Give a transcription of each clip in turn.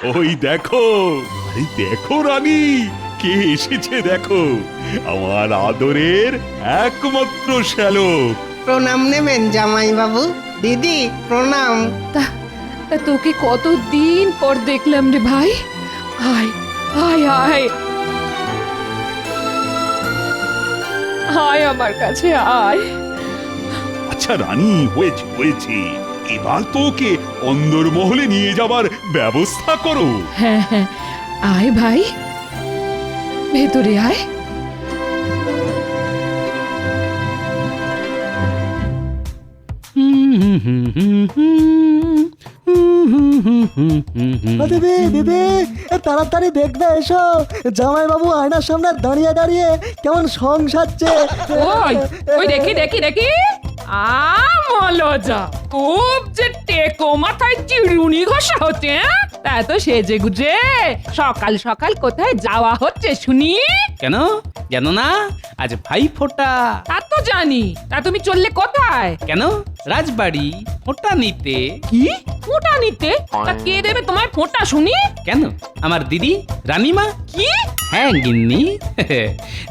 ওই দেখো, আরে দেখো রানী, কে এসেছে দেখো, আমার আদরের একমাত্র শ্যালক। প্রণাম নেবেন জামাই বাবু। দিদি প্রণাম। তা তা তোকে কতদিন পর দেখলাম রে ভাই। আয় আয় আয় আয় আমার কাছে আয়। আচ্ছা রানী, হয়েছে হয়েছে, এবার তো ওকে অন্দরমহলে নিয়ে যাবার ব্যবস্থা করো। হ্যাঁ হ্যাঁ, আয় ভাই, ভেতরে আয়। দিদি দিদি তাড়াতাড়ি দেখবে এসো, জামাইবাবু আয়নার সামনে দাঁড়িয়ে দাঁড়িয়ে কেমন সং সাজছে। ওই ওই দেখি দেখি দেখি, মলজা খুব যে টেকো মাথায় চিরুনি ঘষা হচ্ছে। তা তো সেজে গুজে সকাল সকাল কোথায় যাওয়া হচ্ছে শুনি? কেন জানো না, আজ ভাই ফোঁটা। তা তো জানি, তা তুমি চললে কোথায়? কেন, রাজবাড়ি ফোঁটা নিতে। কি ফোঁটা নিতে? তা কে দেবে তোমায় ফোঁটা শুনি? কেন, আমার দিদি রানীমা। কি হ্যাঁ গিন্নি,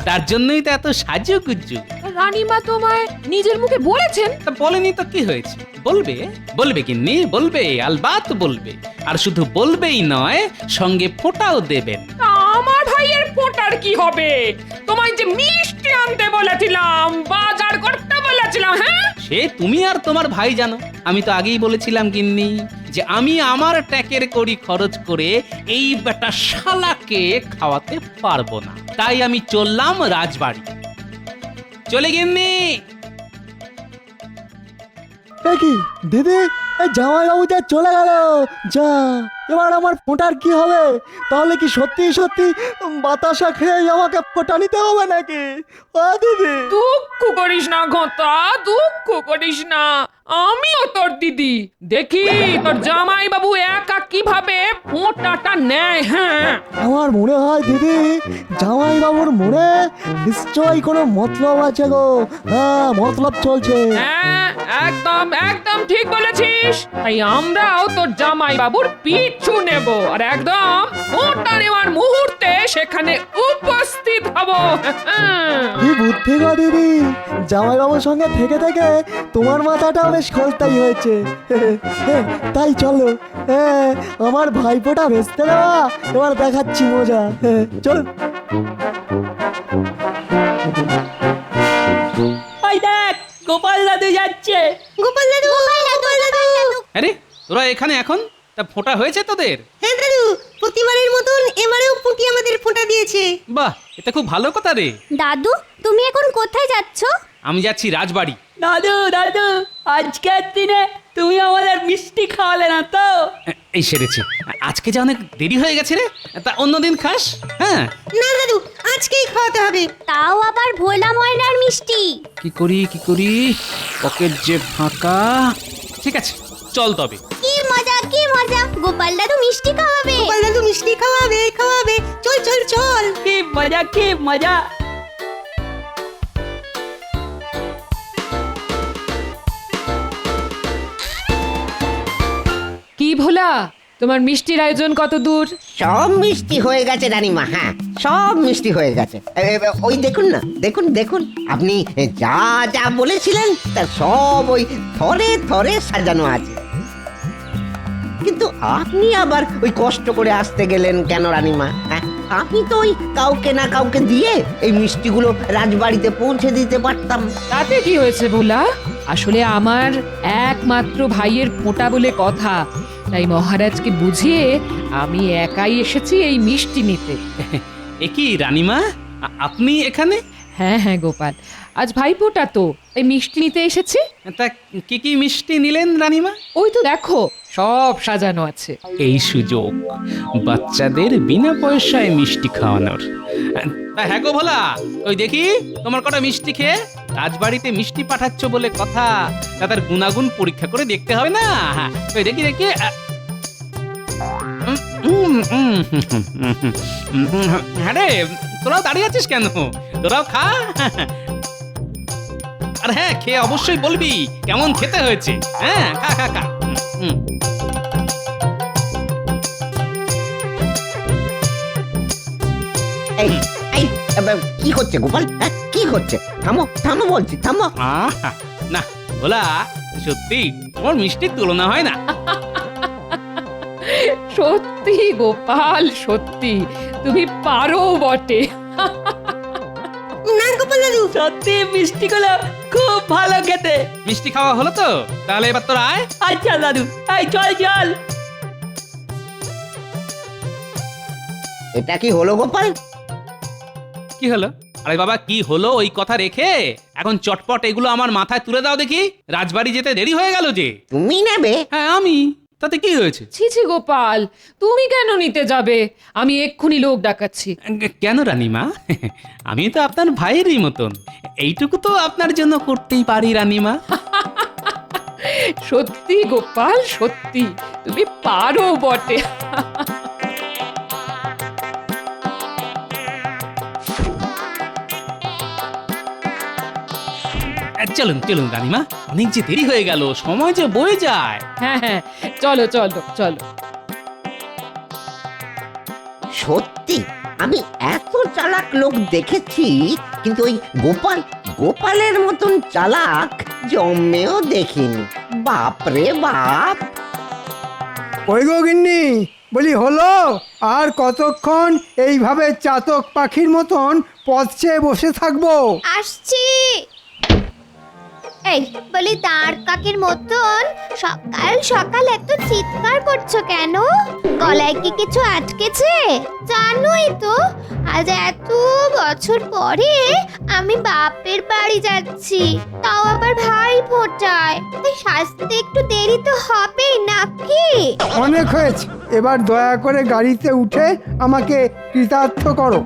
তার জন্যই তো এত সাজুগুজু। রানীমা তোমায় নিজের মুখে বলেছেন? তা বলেনি তো কি হয়েছে, বলবে বলবে গিন্নি, বলবে, আলবাত বলবে। আর শুধু বলবেই নয়, সঙ্গে ফোঁটাও দেবেন। তা আমার ভাইয়ের ফোঁটার কি হবে? তোমায় যে মিষ্টি আনতে বলেছিলাম, বাজার করতে বলেছিলাম। হ্যাঁ, সে তুমি আর তোমার ভাই জানো। আমি তো আগেই বলেছিলাম গিন্নি যে আমি আমার ট্যাকের কড়ি খরচ করে এই বেটা শালাকে খাওয়াতে পারবো না, তাই আমি চললাম রাজবাড়ি। চলে গিন্নি। কি দিদি, এই জামাইবাবু যা চলে গেল, যা এবার আমার ফোঁটার কি হবে? তাহলে কি সত্যি সত্যি বাতাসা খেয়ে আমাকে ফোঁটা নিতে হবে নাকি? ও দিদি, দুঃখ করিস না ঘটা, দুঃখ করিস না, আমিও তোর দিদি। দেখি তোর জামাই বাবু একা কিভাবে ফোঁটাটা নেয়। হ্যাঁ, আমার মনে হয় দিদি, জামাইবাবুর মনে নিশ্চয়ই কোনো মতলব আছে গো। হ্যাঁ, মতলব চলছে। হ্যাঁ, একদম একদম ঠিক বলেছিস। তাই আমরাও তোর জামাই বাবুর পিছু নেব, আর একদম ফোঁটা নেওয়ার মুহূর্তে সেখানে উপস্থিত হব। কি বুদ্ধি গো দিদি, জামাইবাবুর সঙ্গে থেকে থেকে তোমার মাথাটা বেশ খোলতাই হয়েছে। তাই চলো, আমার ভাইপোটা ভেস্তে দেওয়া এবার দেখাচ্ছি মজা। চলো। ওই দেখ, গোপাল দাদু যাচ্ছে। গোপাল দাদু, গোপাল দাদু। আরে তোরা এখানে এখন? তা ফোঁটা হয়েছে তোদের? হ্যাঁ দাদু, প্রতিবারের মতন এবারেও পুঁটি আমাদের ফোঁটা দিয়েছে। বাহ, এটা খুব ভালো কথা রে। দাদু, তুমি এখন কোথায় যাচ্ছ? আমি যাচ্ছি রাজবাড়ি। দাদু দাদু, আজকের দিনে তুমি আমাদের মিষ্টি খাওয়ালে না তো? এই সেরেছি, আজকে যে অনেক দেরি হয়ে গেছে রে, তা অন্যদিন খাস। হ্যাঁ, না দাদু, আজকেই খাওয়াতে হবে। তাও আবার ভোলা ময়নার মিষ্টি। কি করি কি করি, পকেট যে ফাঁকা। ঠিক আছে, চল তবে। কি মজা, কি মজা, গোপাল দাদু মিষ্টি খাওয়াবে। গোপাল দাদু মিষ্টি খাওয়াবে, খাওয়াবে। চল চল চল। কি মজা, কি মজা। কি ভোলা, তোমার মিষ্টির আয়োজন কত দূর? সব মিষ্টি হয়ে গেছে রানীমা। হ্যাঁ, সব মিষ্টি হয়ে গেছে। ওই দেখুন না, দেখুন দেখুন, আপনি যা যা বলেছিলেন তার সব ওই থরে থরে সাজানো আছে। কিন্তু আপনি আবার ওই কষ্ট করে আসতে গেলেন কেন রানীমা? হ্যাঁ, আপনি তো ওই কাউকে না কাউকে দিয়ে এই মিষ্টিগুলো রাজবাড়িতে পৌঁছে দিতে পারতাম। তাতে কি হয়েছে ভোলা? আসলে আমার একমাত্র ভাইয়ের ফোঁটা বলে কথা, তাই মহারাজকে বুঝিয়ে আমি একাই এসেছি এই মিষ্টি নিতে। এ কি রানীমা, আপনি এখানে? হ্যাঁ হ্যাঁ গোপাল, আজ ভাইফোঁটা তো, তাই মিষ্টি নিতে এসেছি। তা কি কি মিষ্টি নিলেন রানীমা? ওই তো দেখো, সব সাজানো আছে। এই সুযোগ বাচ্চাদের বিনা পয়সায় মিষ্টি খাওয়ানোর। তা হ্যাঁ গো ভোলা, ওই দেখি তোমার কটা মিষ্টি খেয়ে রাজবাড়িতে মিষ্টি পাঠাচ্ছ বলে কথা, তা তার গুণাগুণ পরীক্ষা করে দেখতে হবে না? ওই দেখি দেখি। হ্যাঁ রে, তোরাও দাঁড়িয়ে আছিস কেন? তোরাও খা। আর হ্যাঁ, খেয়ে অবশ্যই বলবি কেমন খেতে হয়েছে। হ্যাঁ, খা খা খা। এই এই কি হচ্ছে গোপাল? হ্যাঁ, কি হচ্ছে? থামো থামো বলছি, থামো। আহা, না ভোলা, সত্যি তোমার মিষ্টির তুলনা হয় না। সত্যি গোপাল, সত্যি তুমি পারো বটে। না গোপাল দাদু, সত্যি মিষ্টিগুলো খুব ভালো খেতে। মিষ্টি খাওয়া হলো তো? তাহলে এবার তোরা আয়। আচ্ছা দাদু, এই চল চল। এটা কি হলো গোপাল? কি হলো? আরে বাবা, কি হলো ওই কথা রেখে এখন চটপট এগুলো আমার মাথায় তুলে দাও দেখি। রাজবাড়ি যেতে দেরি হয়ে গেল যে। তুমি নেবে? হ্যাঁ আমি, তাতে কি হয়েছে? ছি ছি গোপাল, তুমি কেন নিতে যাবে? আমি এক্ষুনি লোক ডাকাচ্ছি। কেন রানীমা? আমি তো আপনার ভাইয়েরই মতন, এইটুকু তো আপনার জন্য করতেই পারি রানীমা। সত্যি গোপাল, সত্যি তুমি পারো বটে। চলুন চলুন রানীমা, অনেক যে দেরি হয়ে গেল, সময় যে বয়ে যায়। হ্যাঁ হ্যাঁ, চলো চলো চলো। সত্যি আমি এত চালাক লোক দেখেছি, কিন্তু ওই গোপালের মতন চালাক জন্মেও দেখিনি। বাপরে বাপ! ওই গো গিন্নি, বলি হলো? আর কতক্ষণ এইভাবে চাতক পাখির মতন পথ চেয়ে বসে থাকবো? আসছি। এই বলি, দাঁড় কাকের মতন সকাল সকাল এত চিৎকার করছো কেন? গলায় কি কিছু আটকেছে? জানোই তো আজ এত বছর পরে আমি বাপের বাড়ি যাচ্ছি, তাও আবার ভাই ফোটায়। তাই সাজতে একটু দেরি তো হবেই নাকি? অনেক হয়েছে, এবার দয়া করে গাড়িতে উঠে আমাকে কৃতার্থ করো।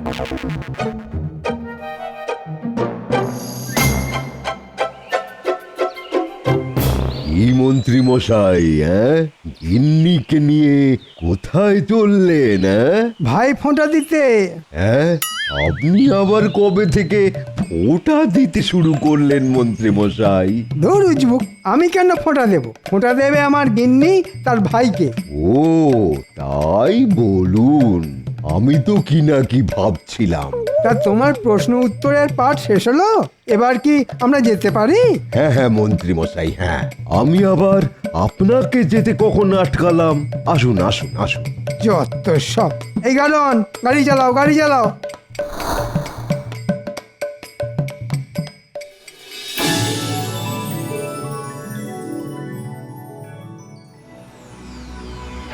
কি মন্ত্রী মশাই, গিন্নিকে নিয়ে কোথায় চললেন? ভাই ফোঁটা দিতে। আপনি আবার কবে থেকে ফোঁটা দিতে শুরু করলেন মন্ত্রী মশাই? ধুর উজবুক, আমি কেন ফোঁটা দেব? ফোঁটা দেবে আমার গিন্নি তার ভাইকে। ও তাই বলুন, আমি তো কি না কি ভাবছিলাম। তা তোমার প্রশ্ন উত্তরের পাঠ শেষ হলো? এবার কি আমরা যেতে পারি? হ্যাঁ হ্যাঁ মন্ত্রী মশাই, হ্যাঁ। আমি আবার আপনাকে যেতে কখন আটকালাম? আসুন আসুন আসুন। যত সব। এই গাড়ন, গাড়ি চালাও, গাড়ি চালাও।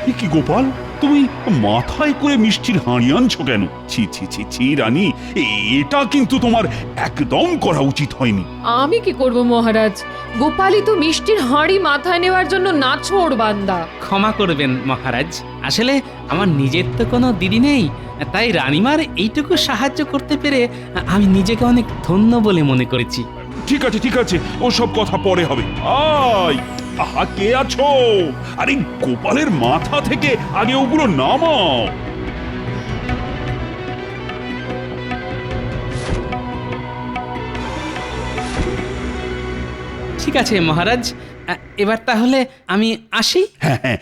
এ কি গোপাল, তুমি মাথায় করে মিষ্টির হাঁড়ি আনছো কেন? ছি ছি ছি ছি রানী, এটা কিন্তু তোমার একদম করা উচিত হয়নি। আমি কি করব মহারাজ? গোপালই তো মিষ্টির হাঁড়ি মাথায় নেওয়ার জন্য নাছোড় বান্দা। ক্ষমা করবেন মহারাজ, আসলে আমার নিজের তো কোনো দিদি নেই, তাই রানীমার এইটুকু সাহায্য করতে পেরে আমি নিজেকে অনেক ধন্য বলে মনে করেছি। ঠিক আছে ঠিক আছে, ও সব কথা পরে হবে। আহা, কে আছো? আরে গোপালের মাথা থেকে আগে ওগুলো নামাও। ঠিক আছে মহারাজ, এবার তাহলে আমি আসি। হ্যাঁ হ্যাঁ,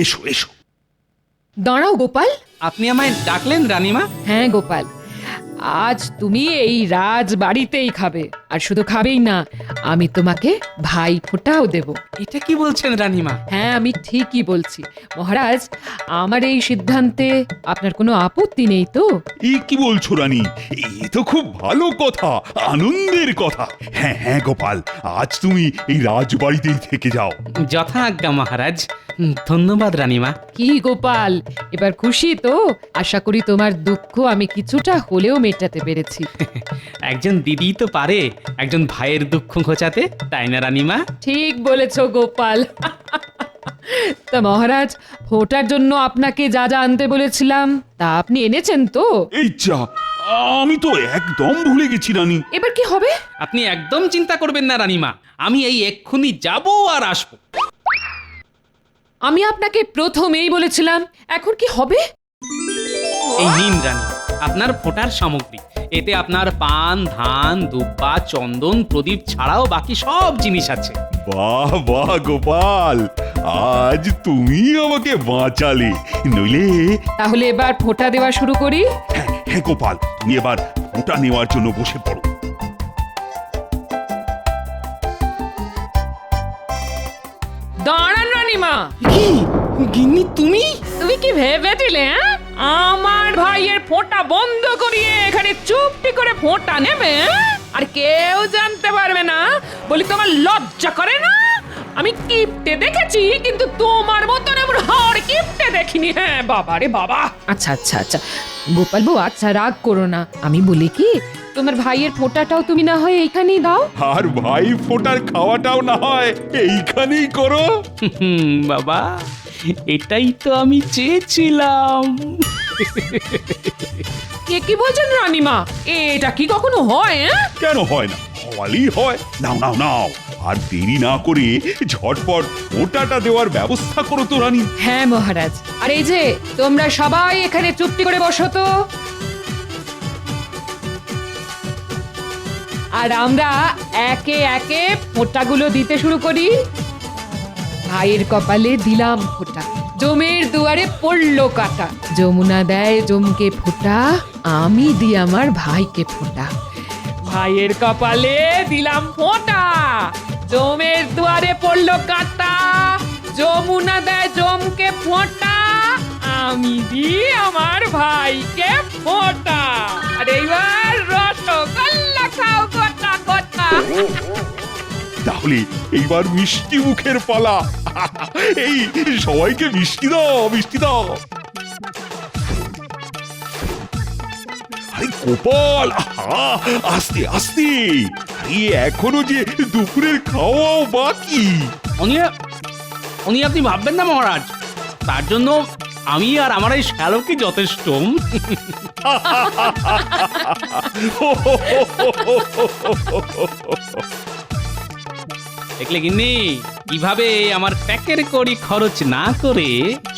এসো এসো। দাঁড়াও গোপাল। আপনি আমায় ডাকলেন রানীমা? হ্যাঁ গোপাল, আজ তুমি এই রাজবাড়িতেই খাবে, আর শুধু খাবেই না, আমি তোমাকে ভাই ফোঁটাও দেব। এটা কি বলছেন রানীমা? হ্যাঁ আমি ঠিকই বলছি মহারাজ। আমার এই সিদ্ধান্তে আপনার কোনো আপত্তি নেই তো? কি বলছো রানী? এ তো খুব ভালো কথা, আনন্দের কথা। হ্যাঁ হ্যাঁ গোপাল, আজ তুমি এই রাজবাড়িতেই থেকে যাও। যথা আজ্ঞা মহারাজ। ধন্যবাদ রানীমা। কি গোপাল, এবার খুশি তো? আশা করি তোমার দুঃখ আমি কিছুটা হলেও মেটাতে পেরেছি। একজন দিদি তো পারে একজন ভাইয়ের দুঃখ ঘোচাতে, তাই না রানীমা? ঠিক বলেছ গোপাল। তা মহারাজ, ফোঁটার জন্য আপনাকে যা যা আনতে বলেছিলাম তা আপনি এনেছেন তো? এই যা, আমি তো একদম ভুলে গেছি রানী। এবার কি হবে? আপনি একদম চিন্তা করবেন না রানীমা, আমি এই এক্ষুনি যাব আর আসবো। আমি আপনাকে প্রথমেই বলেছিলাম, এখন কি হবে? এই নিন রানী, আপনার ফোঁটার সামগ্রী। এতে আপনার পান, ধান, দুব্বা, চন্দন, প্রদীপ ছাড়াও বাকি সব জিনিস আছে। বাহ বাহ গোপাল, আজ তুমি আমাকে বাঁচালে, নইলে। তাহলে এবার ফোঁটা দেওয়া শুরু করি। হ্যাঁ গোপাল, তুমি এবার ফোঁটা নেওয়ার জন্য বসে পড়ো। দাঁড়ান রানীমা, কি গিন্নি তুমি? তুমি কি ভেবেছিলে আমার ভাইয়ের ফোঁটা বন্ধ করিয়ে এখানে চুপটি করে ফোঁটা নেবে? আর কেউ জানতে পারবে না বলি তোমার লজ্জা করে না? আমি কিপটে দেখেছি, কিন্তু তোমার মতন এমন হাড় কিপটে দেখিনি। হ্যাঁ বাবা রে বাবা। আচ্ছা আচ্ছা আচ্ছা গোপাল বউ, আচ্ছা রাগ করো না। আমি বলি কি, তোমার ভাইয়ের ফোঁটাটাও তুমি না হয় এইখানেই দাও। আর ভাই ফোঁটার খাওয়াটাও না হয় এইখানেই করো। বাবা, এটাই তো আমি চেয়েছিলাম। কে কি বলছেন রানীমা? এটা কি কখনো হয়? কেন হয় না? হওয়ালেই হয়। নাও নাও নাও, আর দেরি না করে ঝটপট ফোঁটাটা দেওয়ার ব্যবস্থা করো তো রানী। হ্যাঁ মহারাজ। আর এই যে তোমরা সবাই এখানে চুপটি করে বসো তো। আর আমরা একে একে ফোঁটাগুলো দিতে শুরু করি। ভাইয়ের কপালে দিলাম ফোঁটা, জমের দুয়ারে পড়লো কাটা। যমুনা দেয় জমকে ফোঁটা, আমি দিই আমার ভাইকে ফোঁটা। ভাইয়ের কপালে দিলাম ফোঁটা, জমের দুয়ারে পড়লো কাটা। যমুনা দেয় জমকে ফোঁটা, আমি দিই আমার ভাইকে ফোঁটা। আর এইবার রসগোল্লা খাও গোটা গোটা। তাহলে এইবার মিষ্টি মুখের পালা। এই সবাইকে মিষ্টি দাও, মিষ্টি দাও। আরে গোপাল, আহা, আস্তে আস্তে। আরে এখনো যে দুপুরের খাওয়াও বাকি। উনি আপনি ভাববেন না মহারাজ, তার জন্য আমি আর আমার এই শ্যালকই যথেষ্ট। দেখলে গিন্নি, কিভাবে আমার প্যাকের কড়ি খরচ না করে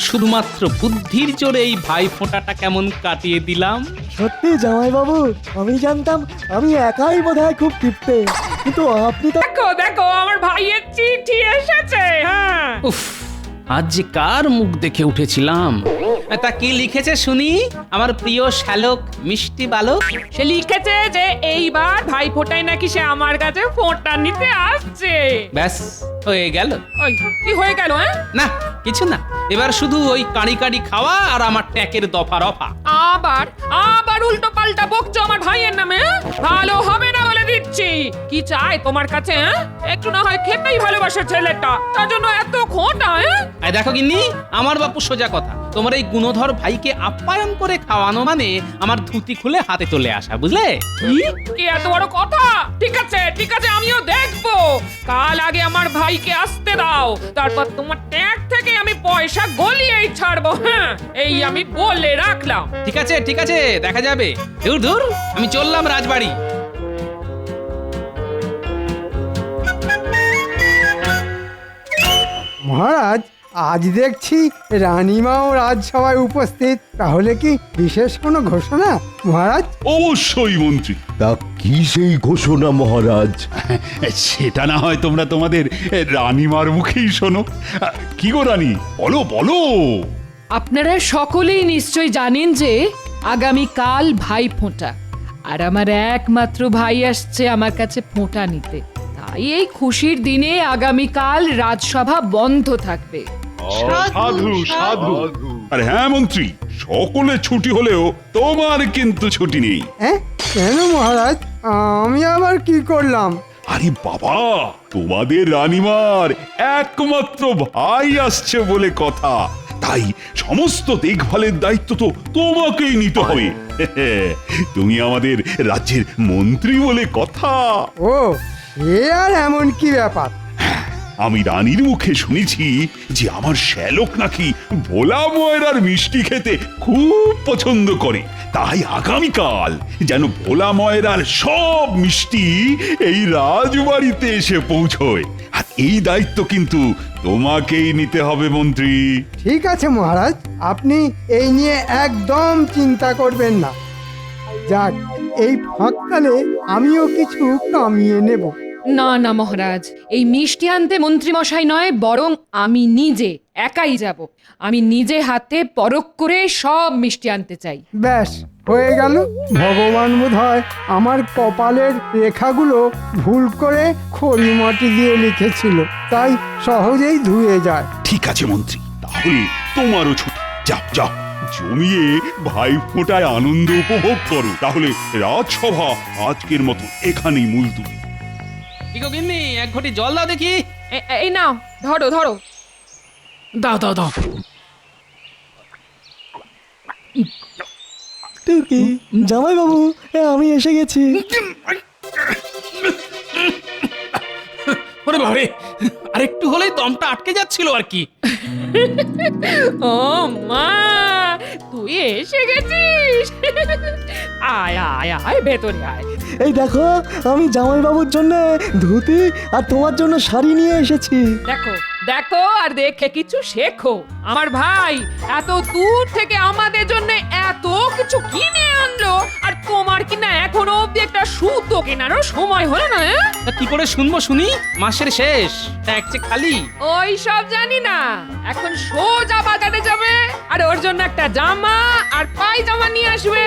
শুধুমাত্র বুদ্ধির জোরে এই ভাই ফোঁটাটা কেমন কাটিয়ে দিলাম। সত্যি জামাইবাবু, আমি জানতাম আমি একাই বোধহয় খুব কিপটে, কিন্তু আপনি তো দেখো দেখো আমার ভাইয়ের চিঠি এসেছে। হ্যাঁ উফ, আজ যে কার মুখ দেখে উঠেছিলাম। তা কি লিখেছে শুনি আমার প্রিয় শ্যালক মিষ্টি বালক? সে লিখেছে যে এইবার ভাই ফোঁটায় নাকি সে আমার কাছে ফোঁটা নিতে আসছে। ব্যাস হয়ে গেল। ওই কি হয়ে গেল? না কিছু না, এবার শুধু ওই কাঁড়ি কাঁড়ি খাওয়া আর আমার ট্যাকের দফা রফা। আবার আবার উল্টো পাল্টা বকছো আমার ভাইয়ের নামে। ভালো হবে না বলে দিচ্ছি। কি চাই তোমার কাছে? একটু না হয় খেতেই ভালোবাসে ছেলেটা, তার জন্য এত খোঁটা। এই দেখো গিন্নি, আমার বাপু সোজা কথা, তোমার এই গুণধর ভাইকে আপ্যায়ন করে খাওয়ানো মানে আমার ধুতি খুলে হাতে চলে আসা, বুঝলে? কি এত বড় কথা? ঠিক আছে ঠিক আছে, আমিও দেখবো। কাল আগে আমার ভাইকে আসতে দাও, তারপর তোমার ট্যাগ থেকে আমি পয়সা গলিয়েই ছাড়বো। হ্যাঁ, এই আমি বলে রাখলাম। ঠিক আছে ঠিক আছে, দেখা যাবে। দূর দূর, আমি চললাম রাজবাড়ি। মহারাজ, আজ দেখছি রানীমাও রাজসভায় উপস্থিত, তাহলে কি বিশেষ কোনো ঘোষণা মহারাজ? অবশ্যই মন্ত্রী। তা কি সেই ঘোষণা মহারাজ? সেটা না হয় তোমরা তোমাদের রানীমার মুখেই শোনো। কি গো রানী, বলো বলো। আপনারা সকলেই নিশ্চয় জানেন যে আগামী কাল ভাই ফোঁটা, আর আমার একমাত্র ভাই আসছে আমার কাছে ফোঁটা নিতে। তাই এই খুশির দিনে আগামীকাল রাজসভা বন্ধ থাকবে। সাধু সাধু। আর হ্যাঁ মন্ত্রী, সকলে ছুটি হলেও তোমার কিন্তু ছুটি নেই। হ্যাঁ, কেন মহারাজ? আমি আবার কি করলাম? আরে বাবা, তোমাদের রানীমার একমাত্র ভাই আসছে বলে কথা, তাই সমস্ত দেখভালের দায়িত্ব তো তোমাকেই নিতে হবে। তুমি আমাদের রাজ্যের মন্ত্রী বলে কথা। ও, সে আর এমন কি ব্যাপার? আমি রানীর মুখে শুনেছি যে আমার শ্যালক নাকি ভোলা ময়রার মিষ্টি খেতে খুব পছন্দ করে। তাই আগামীকাল যেন ভোলা ময়রার সব মিষ্টি এই রাজবাড়িতে এসে পৌঁছয়। আর এই দায়িত্ব কিন্তু তোমাকেই নিতে হবে মন্ত্রী। ঠিক আছে মহারাজ, আপনি এই নিয়ে একদম চিন্তা করবেন না। যাক, এই ফাঁককালে আমিও কিছু কামিয়ে নেব। না না মহারাজ, এই মিষ্টি আনতে মন্ত্রী মশাই নয়, বরং আমি নিজে একাই যাব। আমি নিজে হাতে পরখ করে সব মিষ্টি আনতে চাই। ব্যাস, হয়ে গেল। ভগবান বোধহয় আমার কপালের রেখাগুলো ভুল করে খড়ি মাটি দিয়ে লিখেছিল, তাই সহজেই ধুয়ে যায়। ঠিক আছে মন্ত্রী, তাহলে তোমারও ছুটি। যাও যাও, জমিয়ে ভাই ফোঁটায় আনন্দ উপভোগ করো। তাহলে রাজসভা আজকের মতো এখানেই মুলতুবি। কি গো গিন্নি, এক ঘটি জল দাও দেখি। এই নাও, ধরো ধরো। দাও দাও দাও। টুকি, জামাইবাবু, আমি এসে গেছি। ওরে বাবারে, আর একটু হলেই দমটা আটকে যাচ্ছিল আর কি। ও মা, তুই এসে গেছিস। আয় আয় আয়, ভেতরে আয়। এই দেখো, আমি জামাইবাবুর জন্য ধুতি আর তোমার জন্য শাড়ি নিয়ে এসেছি। দেখো দেখো, আর দেখে কিছু শেখো। আমার ভাই এত দূর থেকে আমাদের জন্য এত কিছু কিনে আনলো, আর তোমার কিনা এখনো অব্দি একটা সুতো কেনারও সময় হলো না। তা কি করে শুনবো শুনি? মাসের শেষ, এক চেক খালি। ওই সব জানি না, এখন সোজা বাজারে যাবে আর ওর জন্য একটা জামা আর পায়জামা নিয়ে আসবে।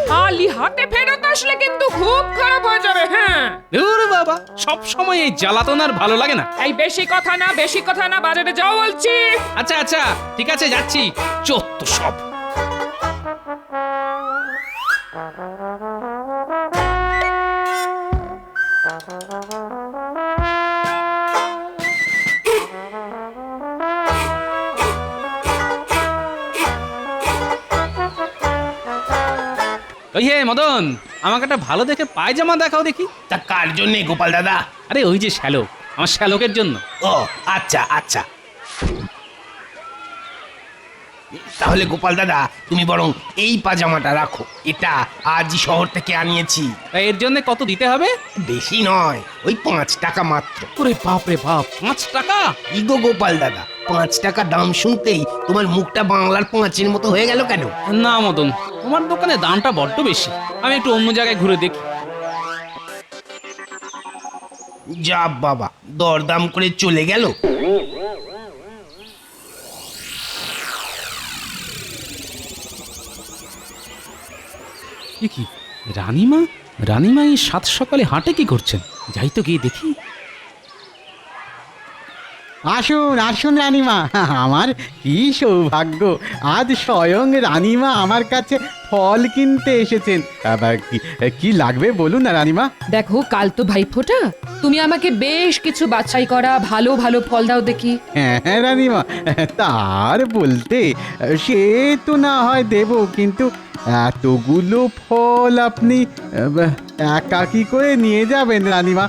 খালি হাতে ফেরত আসলে কিন্তু খুব খারাপ হয়ে যাবে। হ্যাঁ, দূর বাবা, সব সময় এই জ্বালাতন আর ভালো লাগে না। এই বেশি কথা না, বেশি কথা না, বাজারে যাও বলছি। আচ্ছা আচ্ছা, ঠিক আছে, যাচ্ছি। চত্ব সব। ওই হে মদন, আমাকে একটা ভালো দেখে পায়জামা দেখাও দেখি। তা কার জন্য গোপাল দাদা? আরে ওই যে শ্যালক, আমার শ্যালকের জন্য। ও আচ্ছা আচ্ছা, তাহলে গোপাল দাদা তুমি বরং এই পাজামাটা রাখো, এটা আজই শহর থেকে আনিয়েছি। তা এর জন্য কত দিতে হবে? বেশি নয়, ওই 5 টাকা মাত্র। ওরে বাপ রে বাপ, 5 টাকা? ইগো গোপাল দাদা, 5 টাকা দাম শুনতেই তোমার মুখটা বাংলার 5-এর মতো হয়ে গেল কেন? না মদন, তোমার দোকানে দামটা বড্ড বেশি। আমি একটু অন্য জায়গায় ঘুরে দেখি। যা বাবা, দরদাম করে চলে গেল। কি রানীমা, রানীমা এই সাত সকালে হাটে কি করছেন? যাই তো গিয়ে দেখি। আসুন আসুন রানীমা, আমার কি সৌভাগ্য, আজ স্বয়ং রানীমা আমার কাছে ফল কিনতে এসেছেন। আবার কি লাগবে বলুন না রানীমা। দেখো, কাল তো ভাইফোঁটা, তুমি আমাকে বেশ কিছু বাছাই করা ভালো ভালো ফল দাও দেখি। হ্যাঁ রানীমা, তার বলতে সে তো না হয় দেব, কিন্তু এতগুলো ফল আপনি একা কি করে নিয়ে যাবেন রানীমা?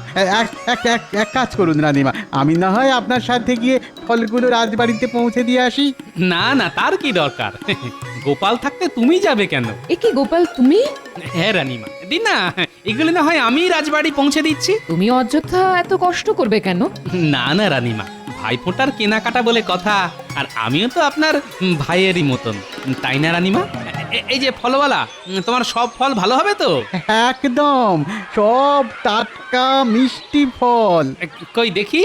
এক কাজ করুন রানীমা, আমি না হয় আপনার সাথে গিয়ে ফলগুলো রাজবাড়িতে পৌঁছে দিয়ে আসি। না না, তার কি দরকার? গোপাল থাকতে তুমি যাবে কেন? এ কি গোপাল, তুমি? হ্যাঁ রানীমা, দিন না, এগুলো না হয় আমি রাজবাড়ি পৌঁছে দিচ্ছি। তুমি অযথা এত কষ্ট করবে কেন? না না রানীমা, ভাইফোঁটার কেনাকাটা বলে কথা, আর আমিও তো আপনার ভাইয়েরই মতন, তাই না রানীমা? এই যে ফলওয়ালা, তোমার সব ফল ভালো হবে তো? একদম সব টাটকা মিষ্টি ফল। কই দেখি,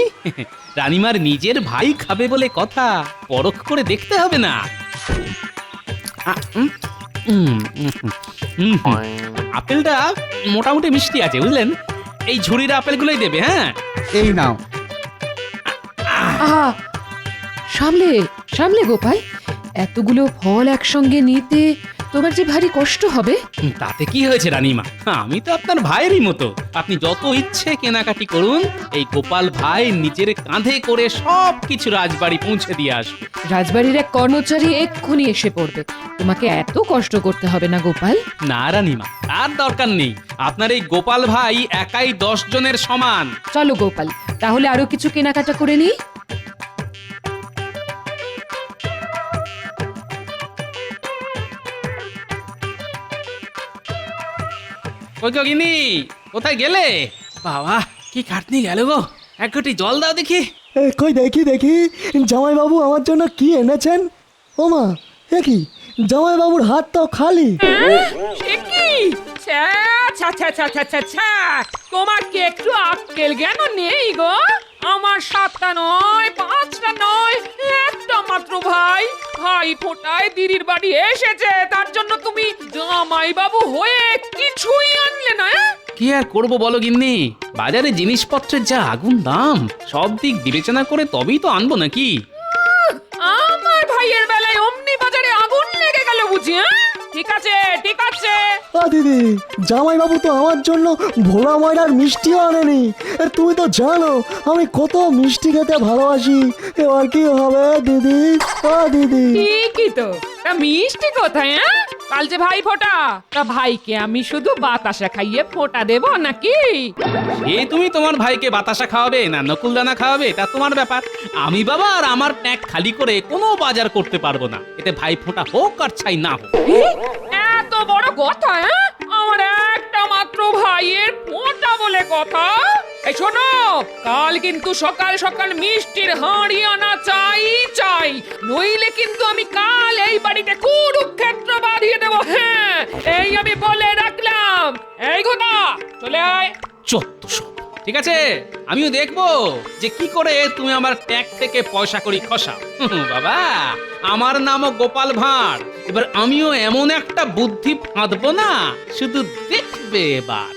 রানীমার নিজের ভাই খাবে বলে কথা, পরখ করে দেখতে হবে না? আপেলটা মোটামুটি মিষ্টি আছে বুঝলেন। এই ঝুড়ির আপেলগুলোই দেবে। হ্যাঁ, এই নাও। আহা, সামলে সামলে গোপাল, এতগুলো ফল একসঙ্গে নিতে তোমার যে ভারী কষ্ট হবে। তাতে কি হয়েছে রানীমা, আমি তো আপনার ভাইয়েরই মতো। আপনি যত ইচ্ছে কেনাকাটি করুন, এই গোপাল ভাই নিজের কাঁধে করে সব কিছু রাজবাড়ি পৌঁছে দিয়ে আসবে। রাজবাড়ির এক কর্মচারী এক্ষুনি এসে পড়বে, তোমাকে এত কষ্ট করতে হবে না গোপাল। না রানীমা, তার দরকার নেই। আপনার এই গোপাল ভাই একাই 10 জনের সমান। চলো গোপাল, তাহলে আরো কিছু কেনাকাটা করে নিই। কই গো গিন্নি, কোথায় গেলে? বাবা, কি খাটনি গেল গো। এক ঘটি জল দাও দেখি। কই দেখি দেখি, জামাইবাবু আমার জন্য কি এনেছেন। ও মা, এ কি, জামাইবাবুর হাত তো খালি। সে কি? ছ্যা, ছ্যা, ছ্যা, ছ্যা, ছ্যা, ছ্যা, ছ্যা। তোমার কি একটু আক্কেল জ্ঞান নেই গো? আমার 7টা নয়, 5টা নয়, একটা মাত্র ভাই, ভাই ফোটায় দিদির বাড়ি এসেছে, তার জন্য তুমি জামাই জামাইবাবু হয়ে কিছুই আনলে না? কি আর করব বলো গিন্নি, বাজারে জিনিসপত্রের যা আগুন দাম, সব দিক বিবেচনা করে তবেই তো আনবো নাকি। আমার ভাইয়ের বেলায় অমনি বাজারে আগুন লেগে গেল বুঝি? ঠিক আছে ঠিক আছে। দিদি, জামাইবাবু তো আমার জন্য ভোলা ময়রার মিষ্টিও আনেনি। তুমি তো জানো আমি কত মিষ্টি খেতে ভালোবাসি। এবার কি হবে দিদি? দিদি, ঠিকই তো। তা মিষ্টি কোথায়? কাল যে ভাই ফোঁটা, তা ভাইকে আমি শুধু বাতাসা খাইয়ে ফোঁটা দেব নাকি? এ তুমি তোমার ভাইকে বাতাসা খাওয়াবে না নকুলদানা খাওয়াবে তা তোমার ব্যাপার। আমি বাবা আর আমার ট্যাঙ্ক খালি করে কোনো বাজার করতে পারবো না, এতে ভাই ফোঁটা হোক আর ছাই না হোক। এত বড় কথা? আমার একটা মাত্র ভাইয়ের ফোঁটা বলে কথা। এই শোনো, কাল কিন্তু সকাল সকাল মিষ্টির হাঁড়ি আনা চাই চাই, নইলে কিন্তু আমি কাল এই বাড়িতে কুরুক্ষেত্র বাঁধিয়ে দেবো। হ্যাঁ, এই আমি বলে রাখলাম। এই ঘটা চলে আয়। চত্বশো। ঠিক আছে, আমিও দেখবো যে কি করে তুমি আমার ট্যাগ থেকে পয়সা করি খসাও। বাবা, আমার নামও গোপাল ভাঁড়, এবার আমিও এমন একটা বুদ্ধি ফাঁদবো না, শুধু দেখবে এবার।